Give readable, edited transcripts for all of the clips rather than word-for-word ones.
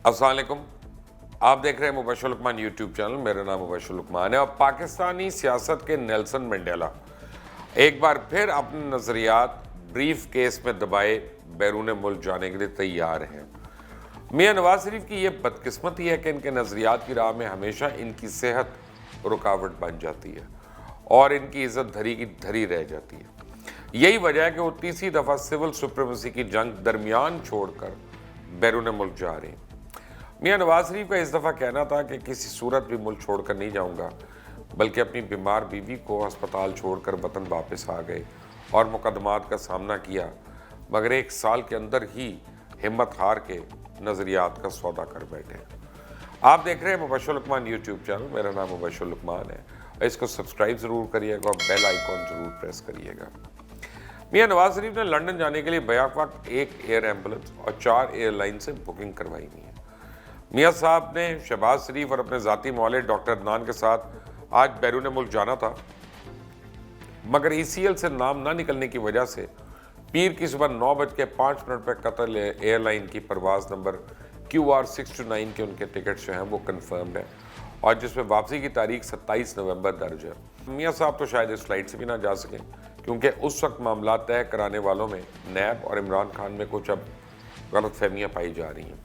अस्सलाम वालेकुम। आप देख रहे हैं मुबशर लुकमान यूट्यूब चैनल। मेरा नाम मुबशर लुकमान है और पाकिस्तानी सियासत के नेल्सन मंडेला एक बार फिर अपने नज़रियात ब्रीफ केस में दबाए बैरून मुल्क जाने के लिए तैयार हैं। मियां नवाज शरीफ की यह बदकिस्मती है कि इनके नज़रियात की राह में हमेशा इनकी सेहत रुकावट बन जाती है और इनकी इज्जत धरी की धरी रह जाती है। यही वजह है कि वो तीसरी दफ़ा सिविल सुप्रीमेसी की जंग दरमियान छोड़कर बैरून मुल्क जा रहे हैं। मियां नवाज शरीफ का इस दफ़ा कहना था कि किसी सूरत भी मुल्क छोड़कर नहीं जाऊंगा, बल्कि अपनी बीमार बीवी को अस्पताल छोड़कर वतन वापस आ गए और मुकदमात का सामना किया, मगर 1 साल के अंदर ही हिम्मत हार के नज़रियात का सौदा कर बैठे। आप देख रहे हैं मुबशर लुकमान यूट्यूब चैनल। मेरा नाम मुबशर लुकमान है और इसको सब्सक्राइब ज़रूर करिएगा और बेल आइकॉन ज़रूर प्रेस करिएगा। मियां नवाज शरीफ ने लंदन जाने के लिए बैक वक्त 1 एयर एम्बुलेंस और 4 एयरलाइन से बुकिंग करवाई हुई है। मियां साहब ने शहबाज शरीफ और अपने ज़ाती मौले डॉक्टर अदनान के साथ आज बैरून मुल्क जाना था, मगर ECL से नाम ना निकलने की वजह से पीर की सुबह 9:05 पर कतर एयरलाइन की परवाज़ नंबर QR 629 के उनके टिकट जो हैं वो कन्फर्म्ड है और जिसमें वापसी की तारीख 27 नवंबर दर्ज है। मियां साहब तो शायद इस फ्लाइट से भी ना जा सकें, क्योंकि उस वक्त मामला तय कराने वालों में नैब और इमरान खान में कुछ अब गलतफहमियाँ पाई जा रही हैं,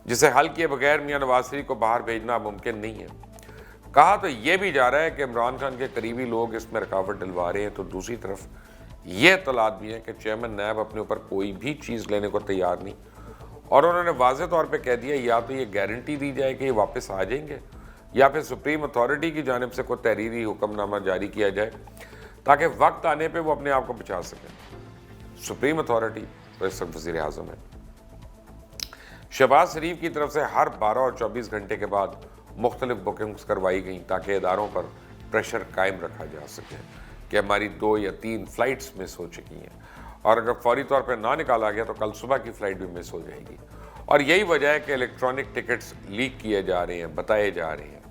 जिसे हल किए बगैर मियां नवाज शरीफ को बाहर भेजना मुमकिन नहीं है। कहा तो ये भी जा रहा है कि इमरान खान के करीबी लोग इसमें रुकावट डलवा रहे हैं, तो दूसरी तरफ ये इत्तलात भी हैं कि चेयरमैन नैब अपने ऊपर कोई भी चीज़ लेने को तैयार नहीं और उन्होंने वाज़ेह तौर पे कह दिया या तो ये गारंटी दी जाए कि ये वापस आ जाएंगे या फिर सुप्रीम अथॉरिटी की जानिब से कोई तहरीरी हुक्मनामा जारी किया जाए ताकि वक्त आने पर वो अपने आप को बचा सकें। सुप्रीम अथॉरिटी तो इस वक्त वज़ीर आज़म है। शहबाज शरीफ की तरफ से हर 12 और 24 घंटे के बाद मुख्तलिफ बुकिंग्स करवाई गई ताकि इदारों पर प्रेशर कायम रखा जा सके कि हमारी 2 या 3 फ़्लाइट्स मिस हो चुकी हैं और अगर फौरी तौर पर ना निकाला गया तो कल सुबह की फ़्लाइट भी मिस हो जाएगी। और यही वजह है कि इलेक्ट्रॉनिक टिकट्स लीक किए जा रहे हैं, बताए जा रहे हैं।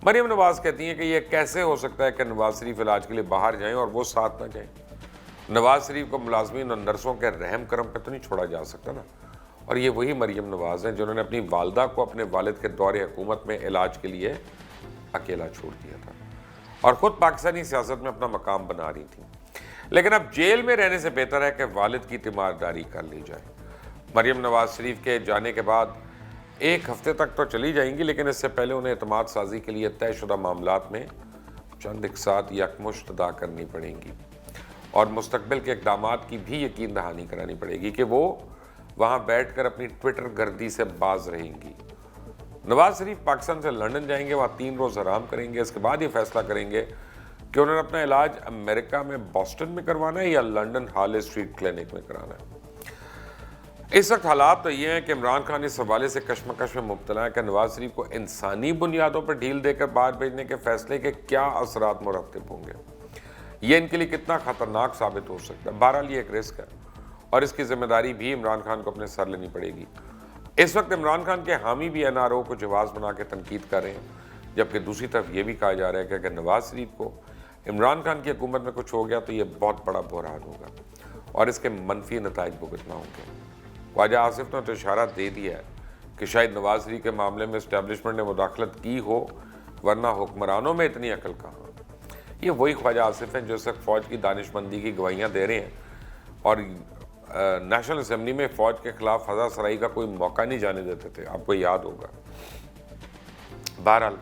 मरीम नवाज़ कहती हैं कि यह कैसे हो सकता है कि नवाज शरीफ इलाज के लिए बाहर जाएँ और वो साथ ना जाएँ। नवाज शरीफ को मुलाजमीन और नर्सों के रहम करम पर तो नहीं छोड़ा जा सकता ना। और ये वही मरीम नवाज़ हैं जिन्होंने अपनी वालदा को अपने वालिद के दौरे हुकूमत में इलाज के लिए अकेला छोड़ दिया था और ख़ुद पाकिस्तानी सियासत में अपना मकाम बना रही थी। लेकिन अब जेल में रहने से बेहतर है कि वालिद की तीमारदारी कर ली जाए। मरीम नवाज शरीफ के जाने के बाद 1 हफ्ते तक तो चली जाएंगी, लेकिन इससे पहले उन्हें एतमाद साजी के लिए तयशुदा मामलात में चंद इकसात यकमुश्त अदा करनी पड़ेंगी और मुस्तकबिल के इक़दामात की भी यकीन दहानी करानी पड़ेगी कि वो वहाँ बैठकर अपनी ट्विटर गर्दी से बाज रहेंगी। नवाज शरीफ पाकिस्तान से लंदन जाएंगे, वहाँ 3 रोज़ आराम करेंगे। इसके बाद ये फैसला करेंगे कि उन्होंने अपना इलाज अमेरिका में बॉस्टन में करवाना है या लंदन हाले स्ट्रीट क्लिनिक में कराना है। इस वक्त हालात तो ये हैं कि इमरान खान इस हवाले से कशमकश में मुब्तला है कि नवाज शरीफ को इंसानी बुनियादों पर ढील देकर बाहर भेजने के फैसले के क्या असरात मुरतब होंगे, ये इनके लिए कितना ख़तरनाक साबित हो सकता है। बहरहाल ये एक रिस्क है और इसकी जिम्मेदारी भी इमरान खान को अपने सर लेनी पड़ेगी। इस वक्त इमरान खान के हामी भी NRO को जवाब बना के तनकीद कर रहे हैं, जबकि दूसरी तरफ ये भी कहा जा रहा है कि अगर नवाज शरीफ को इमरान खान की हुकूमत में कुछ हो गया तो ये बहुत बड़ा बहरान होगा और इसके मनफी नताइज भुगतना होंगे। ख्वाजा आसिफ ने तो इशारा दे दिया है कि शायद नवाज शरीफ के मामले में इस्टेब्लिशमेंट ने मुदाखलत की हो, वरना हुक्मरानों में इतनी अकल कहाँ। ये वही ख्वाजा आसिफ हैं जो इस वक्त फ़ौज की दानिशमंदी की गवाहियाँ दे रहे हैं और नेशनल असेंबली में फ़ौज के खिलाफ हज़ा सराई का कोई मौका नहीं जाने देते थे, आपको याद होगा। बहरहाल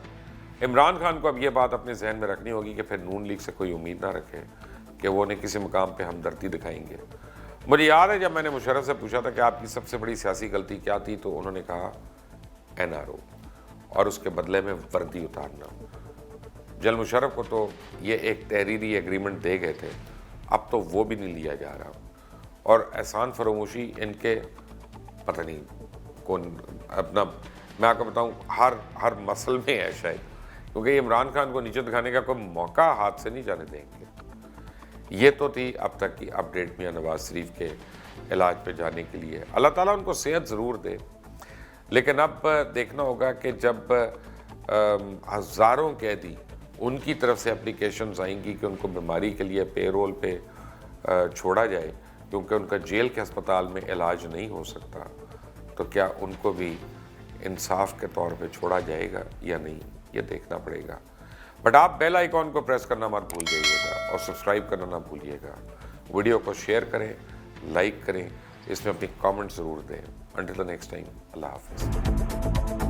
इमरान खान को अब ये बात अपने जहन में रखनी होगी कि फिर नून लीग से कोई उम्मीद ना रखे कि वो उन्हें किसी मुकाम पे हमदर्दी दिखाएंगे। मुझे याद है जब मैंने मुशर्रफ से पूछा था कि आपकी सबसे बड़ी सियासी गलती क्या थी, तो उन्होंने कहा NRO और उसके बदले में वर्दी उतारना। जनरल मुशर्रफ को तो ये एक तहरीरी एग्रीमेंट दे गए थे, अब तो वो भी नहीं लिया जा रहा और एहसान फरामोशी इनके पता नहीं कौन अपना, मैं आपको बताऊं, हर मसल में है शायद, क्योंकि इमरान खान को नीचे दिखाने का कोई मौका हाथ से नहीं जाने देंगे। ये तो थी अब तक की अपडेट मियां नवाज शरीफ के इलाज पे जाने के लिए। अल्लाह ताला उनको सेहत ज़रूर दे, लेकिन अब देखना होगा कि जब हज़ारों कैदी उनकी तरफ से एप्लीकेशंस आएंगी कि उनको बीमारी के लिए पेरोल पे छोड़ा जाए क्योंकि उनका जेल के अस्पताल में इलाज नहीं हो सकता, तो क्या उनको भी इंसाफ के तौर पे छोड़ा जाएगा या नहीं, ये देखना पड़ेगा। बट आप बेल आइकॉन को प्रेस करना मत भूल जाइएगा और सब्सक्राइब करना ना भूलिएगा। वीडियो को शेयर करें, लाइक करें, इसमें अपनी कमेंट ज़रूर दें। अंटिल द नेक्स्ट टाइम, अल्लाह हाफिज़।